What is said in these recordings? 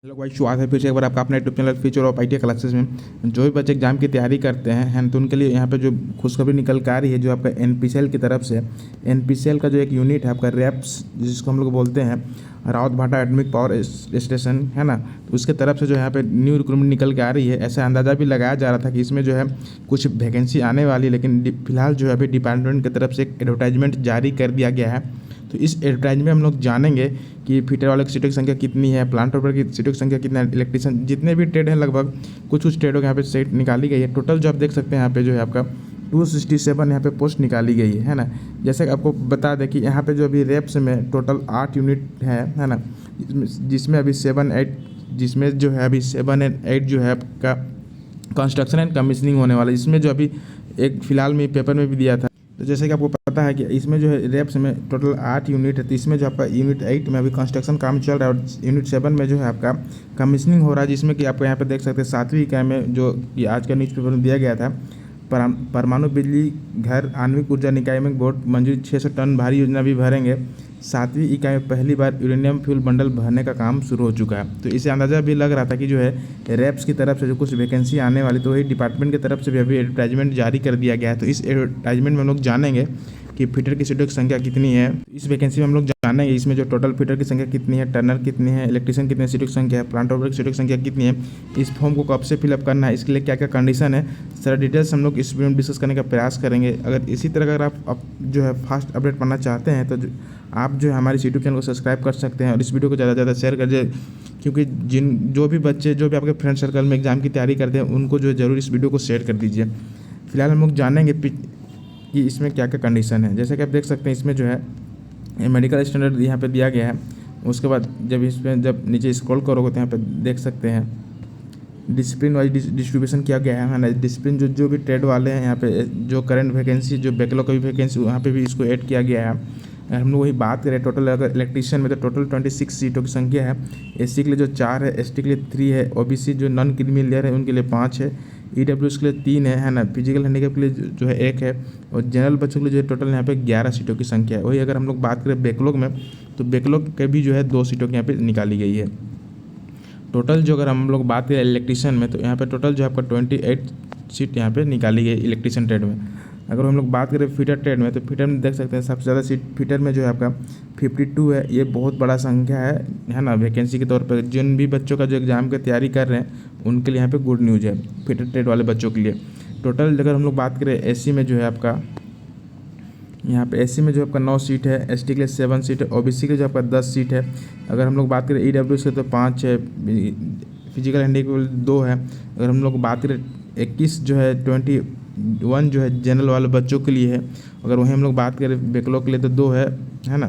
Hello भाई, स्वागत है फिर से एक बार आपका अपना YouTube channel future of IT classes में। जो भी बच्चे एग्जाम की तैयारी करते हैं तो उनके लिए यहाँ पे जो खुशखबरी निकल के आ रही है, जो आपका एनपीसीएल की तरफ से एनपीसीएल का जो एक यूनिट है आपका रैप्स, जिसको हम लोग बोलते हैं रावत भाटा एटॉमिक पावर स्टेशन, है ना। तो उसके तरफ से जो यहाँ पे न्यू रिक्रूटमेंट निकल के आ रही है। ऐसा अंदाज़ा भी लगाया जा रहा था कि इसमें जो है कुछ वैकेंसी आने वाली, लेकिन फिलहाल जो है अभी डिपार्टमेंट की तरफ से एक एडवर्टाइजमेंट जारी कर दिया गया है। तो इस एडवर्टाइजमेंट में हम लोग जानेंगे कि फिटर वाले की सीटों की संख्या कितनी है, प्लांट ऑपरेटर की सीटों की संख्या कितना है, इलेक्ट्रीशियन जितने भी ट्रेड हैं लगभग कुछ ट्रेडों के यहाँ पे सीट निकाली गई है। टोटल जो आप देख सकते हैं यहाँ पे जो है आपका 267 यहाँ पे पोस्ट निकाली गई है ना। जैसे कि आपको बता दें कि यहाँ पे जो अभी रेप्स में टोटल 8 यूनिट है ना, जिसमें अभी 7-8 जिसमें जो है अभी 7 और 8 जो है आपका कंस्ट्रक्शन एंड कमीशनिंग होने वाला है, जिसमें जो अभी एक फ़िलहाल में पेपर में भी दिया था। तो जैसे कि आपको पता है कि इसमें जो है रेप्स में टोटल 8 यूनिट है। तो इसमें जो आपका यूनिट 8 में अभी कंस्ट्रक्शन काम चल रहा है और यूनिट 7 में जो है आपका कमीशनिंग हो रहा है, जिसमें कि आपको यहाँ पे देख सकते हैं 7वीं इकाई में जो कि आज का न्यूज़पेपर में दिया गया था, परमाणु बिजली घर आणविक ऊर्जा निकाय में बोर्ड मंजूरी 600 टन भारी योजना भी भरेंगे। 7वीं इकाई में पहली बार यूरेनियम फ्यूल बंडल भरने का काम शुरू हो चुका है। तो इसे अंदाज़ा भी लग रहा था कि जो है रैप्स की तरफ से जो कुछ वैकेंसी आने वाली, तो वही डिपार्टमेंट की तरफ से भी अभी एडवर्टाइजमेंट जारी कर दिया गया है। तो इस एडवर्टाइजमेंट में हम लोग जानेंगे कि फिटर की सीटों की संख्या कितनी है। इस वैकेंसी में हम लोग जानेंगे इसमें जो टोटल फिटर की संख्या कितनी है, टर्नर कितनी है, इलेक्ट्रीशियन कितने सीटों की संख्या है, प्लांट ऑपरेटर की सीटों की संख्या कितनी है, इस फॉर्म को कब से फिलअप करना है, इसके लिए क्या क्या कंडीशन है, सारा डिटेल्स हम लोग इस वीडियो में डिस्कस करने का प्रयास करेंगे। अगर इसी तरह अगर आप जो है फास्ट अपडेट पाना चाहते हैं तो आप जो है हमारे यूट्यूब चैनल को सब्सक्राइब कर सकते हैं और इस वीडियो को ज़्यादा से ज़्यादा शेयर कर दीजिए, क्योंकि जो भी बच्चे जो भी आपके फ्रेंड सर्कल में एग्जाम की तैयारी करते हैं उनको जो ज़रूर इस वीडियो को शेयर कर दीजिए। फिलहाल हम लोग जानेंगे कि इसमें क्या क्या कंडीशन है। जैसे कि आप देख सकते हैं इसमें जो है मेडिकल स्टैंडर्ड यहाँ पे दिया गया है। उसके बाद जब नीचे स्क्रॉल करोगे तो यहाँ पे देख सकते हैं डिसिप्लिन वाइज डिस्ट्रीब्यूशन किया गया है ना। डिसिप्लिन जो भी ट्रेड वाले हैं यहाँ पे जो करंट वैकेंसी जो बैकलॉग की वैकेंसी वहाँ पे भी इसको ऐड किया गया है। अगर हम लोग वही बात करें टोटल अगर इलेक्ट्रीशियन में तो टोटल 26 सीटों की संख्या है। एससी के लिए जो 4 है, एसटी के लिए 3 है, ओबीसी जो नॉन क्रीमी लेयर है उनके लिए 5 है, ईडब्ल्यूएस के लिए 3 है ना, फिजिकल हैंडीकैप के लिए जो है 1 है और जनरल बच्चों के लिए जो है टोटल यहाँ पे 11 सीटों की संख्या है। वही अगर हम लोग बात करें बैकलॉग में तो बैकलॉग के भी जो है 2 सीटों की यहाँ पे निकाली गई है। टोटल जो अगर हम लोग बात करें इलेक्ट्रीशियन में तो यहाँ पे टोटल जो है आपका 28 सीट यहाँ पे निकाली गई इलेक्ट्रीशियन ट्रेड में। अगर हम लोग बात करें फिटर ट्रेड में तो फिटर में देख सकते हैं सबसे ज़्यादा सीट फिटर में जो है आपका 52 है। ये बहुत बड़ा संख्या है ना वैकेंसी के तौर पर। जिन भी बच्चों का जो एग्ज़ाम की तैयारी कर रहे हैं उनके लिए यहाँ पे गुड न्यूज़ है फिटर ट्रेड वाले बच्चों के लिए। टोटल अगर हम लोग बात करें एससी में जो है आपका यहाँ पे एससी में जो आपका 9 सीट है, एसटी के लिए 7 सीट है, ओबीसी के लिए जो आपका 10 सीट है। अगर हम लोग बात करें ईडब्ल्यूएस के तो 5 है, फिजिकल हैंडीकैप 2 है। अगर हम लोग बात करें 21 जो है 21 जो है जनरल वाले बच्चों के लिए है। अगर वहीं हम लोग बात करें बैकलॉग के लिए तो 2 है ना।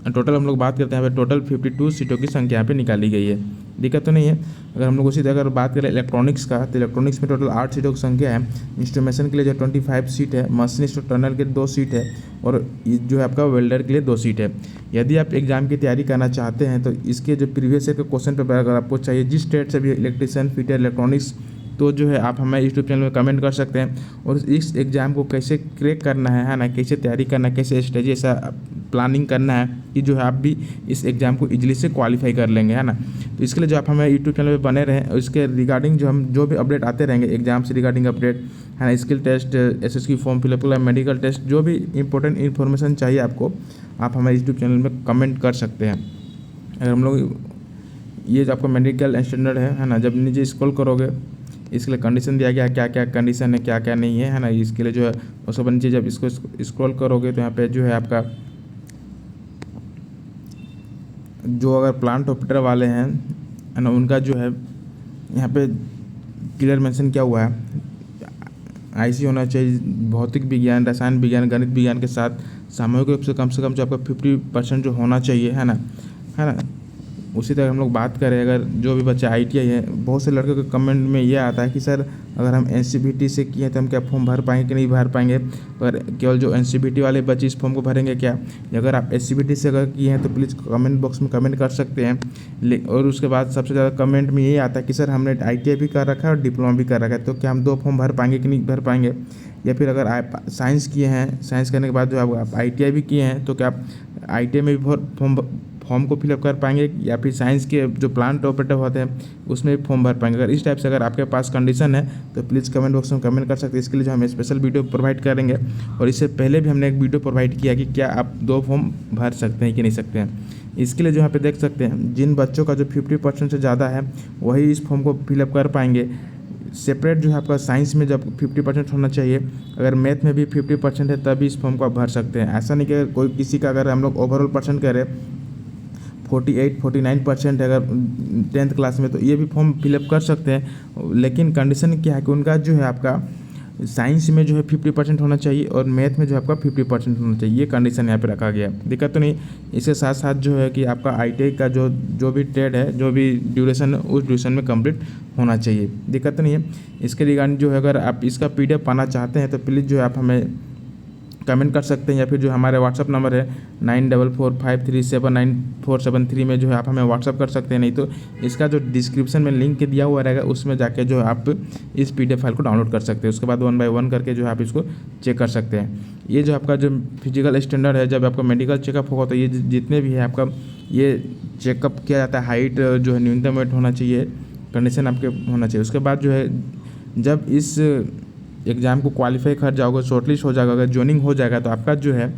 टोटल हम लोग बात करते हैं यहाँ पे टोटल 52 सीटों की संख्या यहाँ पे निकाली गई है, दिक्कत तो नहीं है। अगर हम लोग उसी तरह अगर बात करें इलेक्ट्रॉनिक्स का तो इलेक्ट्रॉनिक्स में टोटल 8 सीटों की संख्या है। इंस्ट्रूमेशन के लिए जो 25 सीट है, मशीनिस्ट और टर्नर के 2 सीट है और जो है आपका वेल्डर के लिए 2 सीट है। यदि आप एग्जाम की तैयारी करना चाहते हैं तो इसके जो प्रीवियस ईयर के क्वेश्चन पेपर अगर आपको चाहिए जिस ट्रेड से भी इलेक्ट्रीशियन फिटर इलेक्ट्रॉनिक्स, तो जो है आप हमारे यूट्यूब चैनल में कमेंट कर सकते हैं। और इस एग्ज़ाम को कैसे क्रैक करना है ना, कैसे तैयारी करना है, कैसे स्ट्रेटेजी ऐसा प्लानिंग करना है कि जो है आप भी इस एग्ज़ाम को इजीली से क्वालिफाई कर लेंगे, है ना। तो इसके लिए जो आप हमारे यूट्यूब चैनल पे बने रहें और इसके रिगार्डिंग जो भी अपडेट आते रहेंगे एग्जाम से रिगार्डिंग अपडेट, है ना, skill test, SSC form fill up का मेडिकल टेस्ट, जो भी इंपॉर्टेंट इन्फॉर्मेशन चाहिए आपको आप हमारे यूट्यूब चैनल में कमेंट कर सकते हैं। अगर हम लोग ये जो आपका मेडिकल स्टैंडर्ड है ना, जब नीचे स्क्रॉल करोगे इसके लिए कंडीशन दिया गया क्या क्या कंडीशन है क्या क्या नहीं है ना। इसके लिए जो है उसके बाद नीचे जब इसको स्क्रॉल करोगे तो यहाँ पे जो है आपका जो अगर प्लांट ऑपरेटर वाले हैं है ना उनका जो है यहाँ पे क्लियर मेंशन किया हुआ है आईसी होना चाहिए, भौतिक विज्ञान, रसायन विज्ञान, गणित विज्ञान के साथ सामूहिक रूप से कम जो आपका 50% जो होना चाहिए, है ना। उसी तरह हम लोग बात करें अगर जो भी बच्चे आईटीआई है, बहुत से लड़कों के कमेंट में ये आता है कि सर अगर हम एनसीबीटी से किए तो हम क्या फॉर्म भर पाएंगे कि नहीं भर पाएंगे, पर केवल जो एनसीबीटी वाले बच्चे इस फॉर्म को भरेंगे क्या। अगर आप एससीबीटी से अगर किए हैं तो प्लीज़ कमेंट बॉक्स में कमेंट कर सकते हैं। और उसके बाद सबसे ज़्यादा कमेंट में ये आता है कि सर हमने आईटीआई भी कर रखा है और डिप्लोमा भी कर रखा है, तो क्या हम 2 फॉर्म भर पाएंगे कि नहीं भर पाएंगे। या फिर अगर आप साइंस किए हैं, साइंस करने के बाद जो आप आईटीआई भी किए हैं तो क्या आप आईटीआई में भी फॉर्म को फिलअप कर पाएंगे या फिर साइंस के जो प्लांट ऑपरेटर होते हैं उसमें भी फॉर्म भर पाएंगे। अगर इस टाइप से अगर आपके पास कंडीशन है तो प्लीज़ कमेंट बॉक्स में कमेंट कर सकते हैं। इसके लिए जो हम स्पेशल वीडियो प्रोवाइड करेंगे और इससे पहले भी हमने एक वीडियो प्रोवाइड किया कि क्या आप 2 फॉर्म भर सकते हैं कि नहीं सकते हैं। इसके लिए जो यहाँ पे देख सकते हैं जिन बच्चों का जो 50% से ज़्यादा है वही इस फॉर्म को फिलअप कर पाएंगे। सेपरेट जो है आपका साइंस में जब 50% होना चाहिए, अगर मैथ में भी 50% है तभी इस फॉर्म को आप भर सकते हैं। ऐसा नहीं कि कोई किसी का अगर हम लोग ओवरऑल परसेंट करें 48-49% है अगर 10th क्लास में तो ये भी फॉर्म फिलअप कर सकते हैं। लेकिन कंडीशन क्या है कि उनका जो है आपका साइंस में जो है 50% होना चाहिए और मैथ में जो आपका 50% होना चाहिए, ये कंडीशन यहाँ पे रखा गया है। दिक्कत तो नहीं। इसके साथ साथ जो है कि आपका ITI का जो भी ट्रेड है, जो भी ड्यूरेशन है उस ड्यूरेशन में कंप्लीट होना चाहिए। दिक्कत तो नहीं है। इसके रिगार्डिंग जो है अगर आप इसका PDF पाना चाहते हैं तो प्लीज़ जो है आप हमें कमेंट कर सकते हैं या फिर जो हमारे व्हाट्सअप नंबर है 9445379473 में जो है आप हमें व्हाट्सअप कर सकते हैं। नहीं तो इसका जो डिस्क्रिप्शन में लिंक दिया हुआ रहेगा उसमें जाके जो है आप इस PDF फाइल को डाउनलोड कर सकते हैं। उसके बाद 1 बाय 1 करके जो है आप इसको चेक कर सकते हैं। ये जो आपका जो फिजिकल स्टैंडर्ड है, जब आपका मेडिकल चेकअप होगा तो ये जितने भी है आपका ये चेकअप किया जाता है। हाइट जो है न्यूनतम वेट होना चाहिए, कंडीशन आपके होना चाहिए। उसके बाद जो है जब इस एग्ज़ाम को क्वालिफाई कर जाओगे, शॉर्टलिस्ट हो जाएगा, अगर ज्वाइनिंग हो जाएगा तो आपका जो है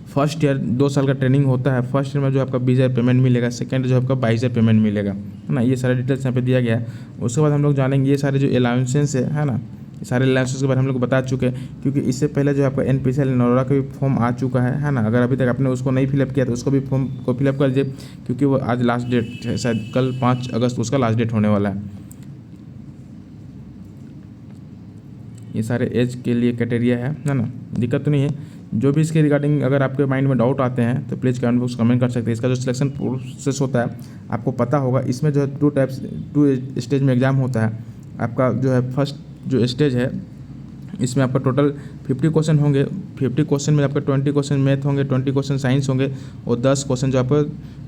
फर्स्ट ईयर 2 साल का ट्रेनिंग होता है। फर्स्ट ईयर में जो आपका 20,000 पेमेंट मिलेगा, सेकंड जो आपका 22,000 पेमेंट मिलेगा, है ना। ये सारे डिटेल्स यहाँ पे दिया गया है। उसके बाद हम लोग जानेंगे ये सारे जो अलाउंसेंस है ना, सारे अलाउंसेस के बारे में हम लोग बता चुके हैं क्योंकि इससे पहले जो आपका NPCL नोरा का भी फॉर्म आ चुका है ना। अगर अभी तक आपने उसको नहीं फिलअप किया तो उसको भी फॉर्म को फिलअप कर दीजिए क्योंकि वो आज लास्ट डेट है, शायद कल 5 अगस्त उसका लास्ट डेट होने वाला है। ये सारे एज के लिए क्राइटेरिया है ना। दिक्कत तो नहीं है। जो भी इसके रिगार्डिंग अगर आपके माइंड में डाउट आते हैं तो प्लीज़ कमेंट बॉक्स कमेंट कर सकते हैं। इसका जो सिलेक्शन प्रोसेस होता है आपको पता होगा। इसमें जो है 2 स्टेज में एग्ज़ाम होता है। आपका जो है फर्स्ट जो स्टेज है इसमें आपका टोटल 50 क्वेश्चन होंगे। 50 क्वेश्चन में आपका 20 क्वेश्चन मैथ होंगे, 20 क्वेश्चन साइंस होंगे और 10 क्वेश्चन जो आपका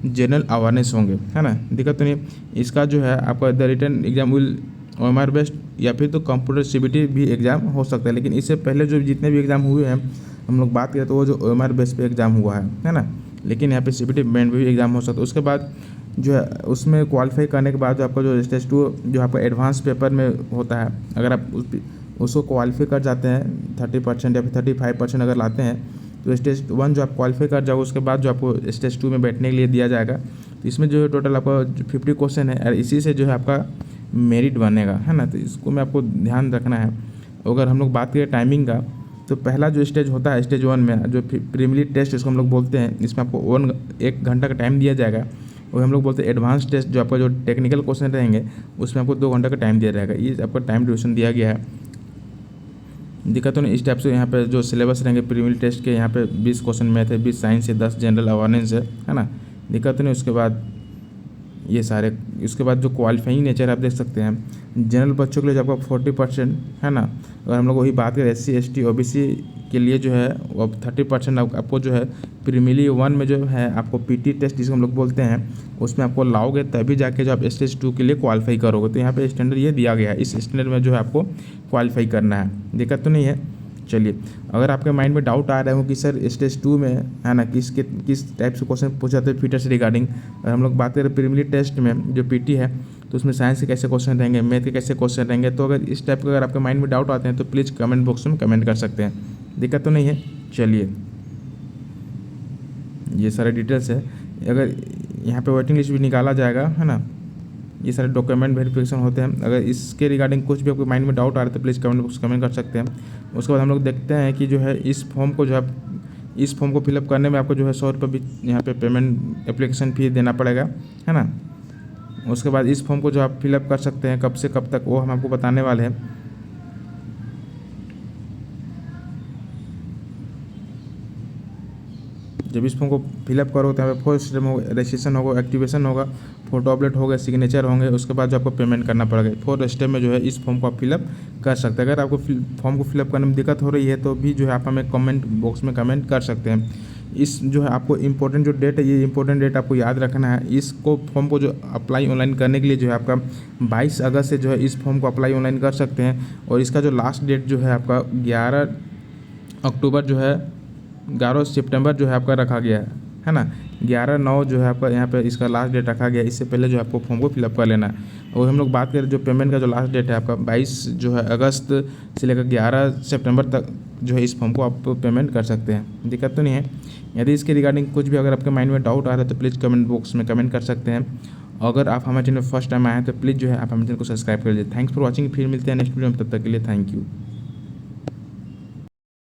जनरल अवेयरनेस होंगे, है ना। दिक्कत तो नहीं। इसका जो है आपका the written exam will OMR based या फिर तो कंप्यूटर CBT भी एग्ज़ाम हो सकता है। लेकिन इससे पहले जो जितने भी एग्ज़ाम हुए हैं हम लोग बात करें तो वो जो OMR बेस्ड पे एग्ज़ाम हुआ है ना। लेकिन यहाँ पे CBT बैंड भी एग्ज़ाम हो सकता है। उसके बाद जो है उसमें क्वालिफाई करने के बाद जो आपका जो स्टेज 2 जो आपका एडवांस पेपर में होता है, अगर आप उसको क्वालिफाई कर जाते हैं 30% या फिर 35% अगर लाते हैं तो स्टेज 1 जो आप क्वालिफाई कर जाओगे उसके बाद जो आपको स्टेज 2 में बैठने के लिए दिया जाएगा। तो इसमें जो है टोटल आपका 50 क्वेश्चन है और इसी से जो है आपका मेरिट बनेगा, है ना। तो इसको में आपको ध्यान रखना है। अगर हम लोग बात करें टाइमिंग का तो पहला जो स्टेज होता है स्टेज 1 में जो प्रीलिमिनरी टेस्ट इसको हम लोग बोलते हैं, इसमें आपको 1 घंटा का टाइम दिया जाएगा। और हम लोग बोलते हैं एडवांस टेस्ट जो आपका जो टेक्निकल क्वेश्चन रहेंगे उसमें आपको 2 घंटा का टाइम दिया जाएगा। ये आपका टाइम ड्यूरेशन दिया गया है। दिक्कत तो नहीं। इस टाइप से यहाँ पे जो सिलेबस रहेंगे प्रीलिमिनरी टेस्ट के, यहाँ पे 20 क्वेश्चन मैथ है, 20 साइंस है, 10 जनरल अवेयरनेस है ना। दिक्कत तो नहीं। उसके बाद ये सारे उसके बाद जो क्वालिफाइंग नेचर आप देख सकते हैं जनरल बच्चों के लिए जो आपका 40% है ना। अगर हम लोग वही बात करें SC ST OBC के लिए जो है वो 30% आपको जो है प्रीलिमिनरी 1 में जो है आपको PT टेस्ट जिसको हम लोग बोलते हैं उसमें आपको लाओगे तभी जाके जो आप स्टेज 2 के लिए क्वालिफाई करोगे। तो यहाँ पे स्टैंडर्ड ये दिया गया है, इस स्टैंडर्ड में जो है आपको क्वालिफाई करना है। दिक्कत तो नहीं है। चलिए, अगर आपके माइंड में डाउट आ रहे हो कि सर स्टेज 2 में है ना किस टाइप से क्वेश्चन पूछा जाते हैं फिटनेस रिगार्डिंग, अगर हम लोग बात करें प्रीलिमिनरी टेस्ट में जो PT है तो उसमें साइंस के कैसे क्वेश्चन रहेंगे, मैथ के कैसे क्वेश्चन रहेंगे, तो अगर इस टाइप का अगर आपके माइंड में डाउट आते हैं तो प्लीज़ कमेंट बॉक्स में कमेंट कर सकते हैं। दिक्कत तो नहीं है। चलिए, ये सारे डिटेल्स है। अगर यहाँ पे वेटिंग लिस्ट भी निकाला जाएगा, है ना। ये सारे डॉक्यूमेंट वेरिफिकेशन होते हैं। अगर इसके रिगार्डिंग कुछ भी आपके माइंड में डाउट आ रहा है तो प्लीज़ कमेंट बॉक्स कमेंट कर सकते हैं। उसके बाद हम लोग देखते हैं कि जो है इस फॉर्म को जो है इस फॉर्म को फिलअप करने में आपको जो है 100 रुपये भी यहाँ पे पेमेंट एप्लीकेशन फ़ी देना पड़ेगा, है ना। उसके बाद इस फॉर्म को जो आप फिलअप कर सकते हैं कब से कब तक वो हम आपको बताने वाले हैं। जब इस फॉर्म को फिलअप करो तो यहाँ पे 4 स्टेप होगा, रजिस्ट्रेशन होगा, एक्टिवेशन होगा, फोटो अपलोड होगा, सिग्नेचर होंगे। उसके बाद जो आपको पेमेंट करना पड़ेगा। 4 स्टेप में जो है इस फॉर्म को आप फिलअप कर सकते हैं। अगर आपको फॉर्म को फिलअप करने में दिक्कत हो रही है तो भी जो है आप हमें कमेंट बॉक्स में कमेंट कर सकते हैं। इस जो है आपको इम्पोर्टेंट जो डेट है, ये इम्पोर्टेंट डेट आपको याद रखना है। इसको फॉर्म को जो अप्लाई ऑनलाइन करने के लिए जो है आपका 22 अगस्त से जो है इस फॉर्म को अप्लाई ऑनलाइन कर सकते हैं। और इसका जो लास्ट डेट जो है आपका 11 अक्टूबर जो है 11 सितंबर जो है आपका रखा गया है। है ना। 11/9 जो है आपका यहाँ पे इसका लास्ट डेट रखा गया। इससे पहले जो आपको फॉर्म को फिलअप कर लेना है। और हम लोग बात करें जो पेमेंट का जो लास्ट डेट है आपका 22 जो है अगस्त से लेकर 11 सितंबर तक जो है इस फॉर्म को आप पेमेंट कर सकते हैं। दिक्कत तो नहीं है। यदि इसके रिगार्डिंग कुछ भी अगर आपके माइंड में डाउट आ रहा है तो प्लीज़ कमेंट बॉक्स में कमेंट कर सकते हैं। अगर आप हमारे चैनल फर्स्ट टाइम आए हैं तो प्लीज़ जो है आप हमारे चैनल को सब्सक्राइब कर लीजिए। Thanks for watching. फिर मिलते हैं नेक्स्ट वीडियो में, तब तक के लिए थैंक यू।